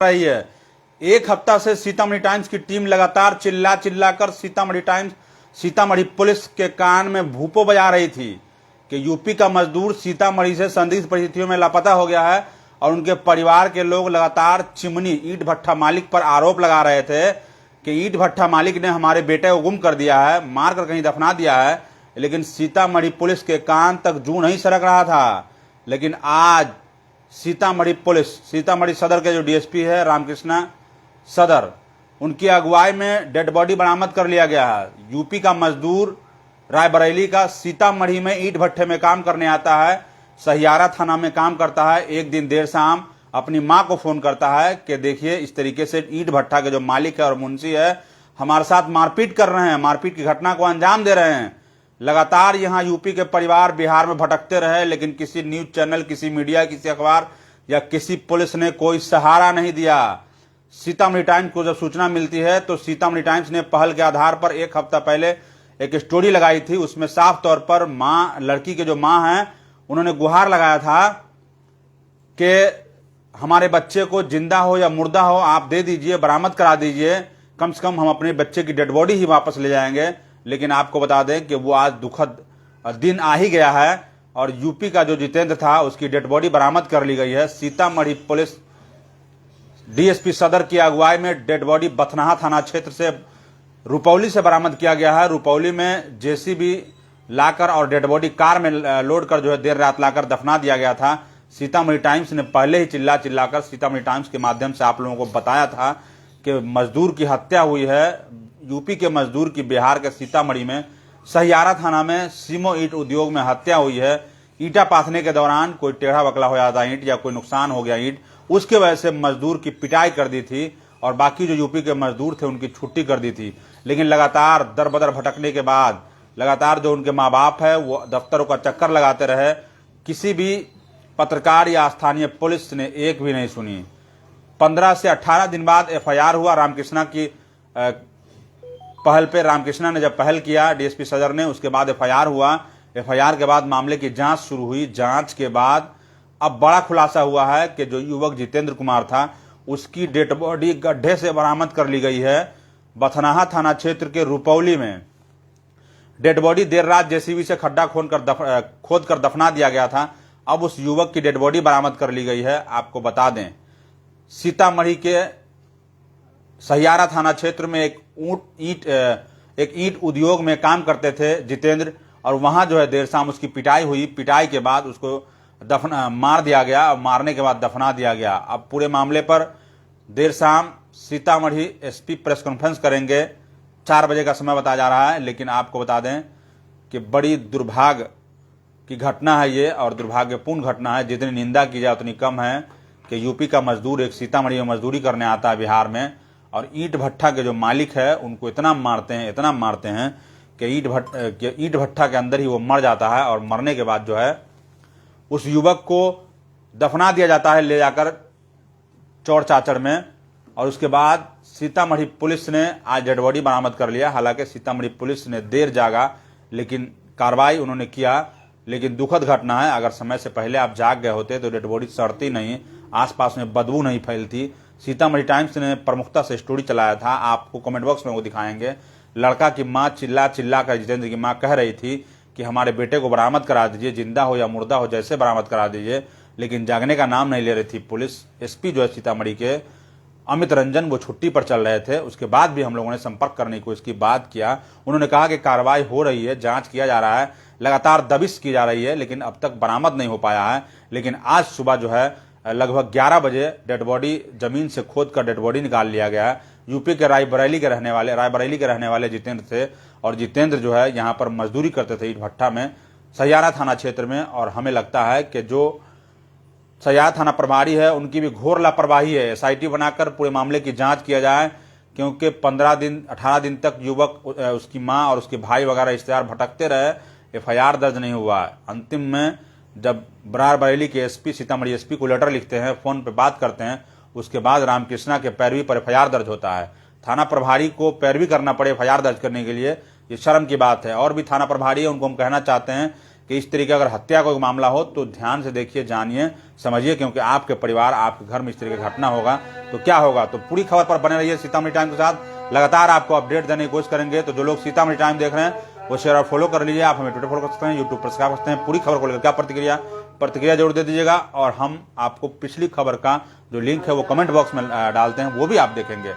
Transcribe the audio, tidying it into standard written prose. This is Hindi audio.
रही है। एक हफ्ता से सीतामढ़ी टाइम्स की टीम लगातार चिल्ला कर सीतामढ़ी पुलिस के कान में भूपो बजा रही थी कि यूपी का मजदूर सीतामढ़ी से संदिग्ध परिस्थितियों में लापता हो गया है। और उनके परिवार के लोग लगातार चिमनी ईंट भट्ठा मालिक पर आरोप लगा रहे थे कि ईंट भट्ठा मालिक ने हमारे बेटे को गुम कर दिया है, मार कर कहीं दफना दिया है। लेकिन सीतामढ़ी पुलिस के कान तक जूं नहीं सरक रहा था। लेकिन आज सीतामढ़ी पुलिस, सीतामढ़ी सदर के जो डीएसपी है रामकृष्णा सदर, उनकी अगुवाई में डेड बॉडी बरामद कर लिया गया है। यूपी का मजदूर रायबरेली का सीतामढ़ी में ईंट भट्ठे में काम करने आता है, सहियारा थाना में काम करता है। एक दिन देर शाम अपनी मां को फोन करता है कि देखिए इस तरीके से ईंट भट्ठा के जो मालिक है और मुंशी है हमारे साथ मारपीट कर रहे हैं, मारपीट की घटना को अंजाम दे रहे हैं। लगातार यहां यूपी के परिवार बिहार में भटकते रहे, लेकिन किसी न्यूज चैनल, किसी मीडिया, किसी अखबार या किसी पुलिस ने कोई सहारा नहीं दिया। सीतामढ़ी टाइम्स को जब सूचना मिलती है तो सीतामढ़ी टाइम्स ने पहल के आधार पर एक हफ्ता पहले एक स्टोरी लगाई थी। उसमें साफ तौर पर लड़की के जो मां हैं उन्होंने गुहार लगाया था कि हमारे बच्चे को जिंदा हो या मुर्दा हो आप दे दीजिए, बरामद करा दीजिए, कम से कम हम अपने बच्चे की डेड बॉडी ही वापस ले जाएंगे। लेकिन आपको बता दें कि वो आज दुखद दिन आ ही गया है और यूपी का जो जितेंद्र था उसकी डेड बॉडी बरामद कर ली गई है। सीतामढ़ी पुलिस डीएसपी सदर की अगुवाई में डेड बॉडी बथनाहा थाना क्षेत्र से रुपौली से बरामद किया गया है। रुपौली में जेसीबी लाकर और डेड बॉडी कार में लोड कर जो है देर रात लाकर दफना दिया गया था। सीतामढ़ी टाइम्स ने पहले ही चिल्लाकर सीतामढ़ी टाइम्स के माध्यम से आप लोगों को बताया था कि मजदूर की हत्या हुई है। यूपी के मजदूर की बिहार के सीतामढ़ी में सहियारा थाना में सीमो ईंट उद्योग में हत्या हुई है। ईंटा पाथने के दौरान कोई टेढ़ा बकला हो जाता ईंट या कोई नुकसान हो गया ईंट, उसके वजह से मजदूर की पिटाई कर दी थी और बाकी जो यूपी के मजदूर थे उनकी छुट्टी कर दी थी। लेकिन लगातार दर बदर भटकने के बाद लगातार जो उनके माँ बाप है वो दफ्तरों का चक्कर लगाते रहे। किसी भी पत्रकार या स्थानीय पुलिस ने एक भी नहीं सुनी। 15 से 18 दिन बाद एफआईआर हुआ रामकृष्णा की पहल पे। रामकृष्णा ने जब पहल किया डीएसपी सदर ने, उसके बाद एफआईआर हुआ। एफआईआर के बाद मामले की जांच शुरू हुई। जांच के बाद अब बड़ा खुलासा हुआ है कि जो युवक जितेंद्र कुमार था उसकी डेड बॉडी गड्ढे से बरामद कर ली गई है। बथनाहा थाना क्षेत्र के रुपौली में डेड बॉडी देर रात जेसीबी से खड्डा खोद कर दफना दिया गया था। अब उस युवक की डेड बॉडी बरामद कर ली गई है। आपको बता दें सीतामढ़ी के सहियारा थाना क्षेत्र में एक ईंट उद्योग में काम करते थे जितेंद्र और वहां जो है देर शाम उसकी पिटाई हुई। पिटाई के बाद उसको मार दिया गया और मारने के बाद दफना दिया गया। अब पूरे मामले पर देर शाम सीतामढ़ी एसपी प्रेस कॉन्फ्रेंस करेंगे। 4 बजे का समय बताया जा रहा है। लेकिन आपको बता दें कि बड़ी दुर्भाग्य की घटना है ये और दुर्भाग्यपूर्ण घटना है। जितनी निंदा की जाए उतनी कम है कि यूपी का मजदूर एक सीतामढ़ी में मजदूरी करने आता है बिहार में और ईंट भट्ठा के जो मालिक है उनको इतना मारते हैं कि ईंट भट्ठा के अंदर ही वो मर जाता है और मरने के बाद जो है उस युवक को दफना दिया जाता है ले जाकर चौड़ चाचड़ में। और उसके बाद सीतामढ़ी पुलिस ने आज डेड बॉडी बरामद कर लिया। हालांकि सीतामढ़ी पुलिस ने देर जागा लेकिन कार्रवाई उन्होंने किया। लेकिन दुखद घटना है। अगर समय से पहले आप जाग गए होते तो डेड बॉडी सड़ती नहीं, आसपास में बदबू नहीं फैलती। सीतामढ़ी टाइम्स ने प्रमुखता से स्टोरी चलाया था, आपको कमेंट बॉक्स में वो दिखाएंगे। लड़का की मां चिल्ला कर जितेंद्र की मां कह रही थी कि हमारे बेटे को बरामद करा दीजिए, जिंदा हो या मुर्दा हो जैसे बरामद करा दीजिए। लेकिन जागने का नाम नहीं ले रही थी पुलिस। एसपी जो है सीतामढ़ी के अमित रंजन वो छुट्टी पर चल रहे थे। उसके बाद भी हम लोगों ने संपर्क करने की कोशिश की, बात किया। उन्होंने कहा कि कार्रवाई हो रही है, जांच किया जा रहा है, लगातार दबिश की जा रही है, लेकिन अब तक बरामद नहीं हो पाया है। लेकिन आज सुबह जो है लगभग 11 बजे डेड बॉडी जमीन से खोद कर डेड बॉडी निकाल लिया गया है। यूपी के रायबरेली के रहने वाले जितेंद्र थे और जितेंद्र जो है यहाँ पर मजदूरी करते थे ईंट भट्ठा में सहियारा थाना क्षेत्र में। और हमें लगता है कि जो सहियारा थाना प्रभारी है उनकी भी घोर लापरवाही है। एसआईटी बनाकर पूरे मामले की जांच किया जाए, क्योंकि 18 दिन तक युवक, उसकी मां और उसके भाई वगैरह रिश्तेदार भटकते रहे, एफआईआर दर्ज नहीं हुआ। अंतिम में जब रायबरेली के एसपी, सीतामढ़ी एसपी को लेटर लिखते हैं, फोन पे बात करते हैं, उसके बाद रामकृष्णा के पैरवी पर एफआईआर दर्ज होता है। थाना प्रभारी को पैरवी करना पड़े एफआईआर दर्ज करने के लिए, ये शर्म की बात है। और भी थाना प्रभारी है, उनको हम कहना चाहते हैं कि इस तरीके अगर हत्या का कोई मामला हो तो ध्यान से देखिए, जानिए, समझिए, क्योंकि आपके परिवार, आपके घर में इस तरीके की घटना होगा तो क्या होगा। तो पूरी खबर पर बने रहिए सीतामढ़ी टाइम्स के साथ, लगातार आपको अपडेट देने की कोशिश करेंगे। तो जो लोग सीतामढ़ी टाइम्स देख रहे हैं वो शेयर और फॉलो कर लीजिए। आप हमें ट्विटर फॉलो कर सकते हैं, यूट्यूब पर सब्सक्राइब कर सकते हैं। पूरी खबर को लेकर क्या प्रतिक्रिया जरूर दे दीजिएगा, और हम आपको पिछली खबर का जो लिंक है वो कमेंट बॉक्स में डालते हैं, वो भी आप देखेंगे।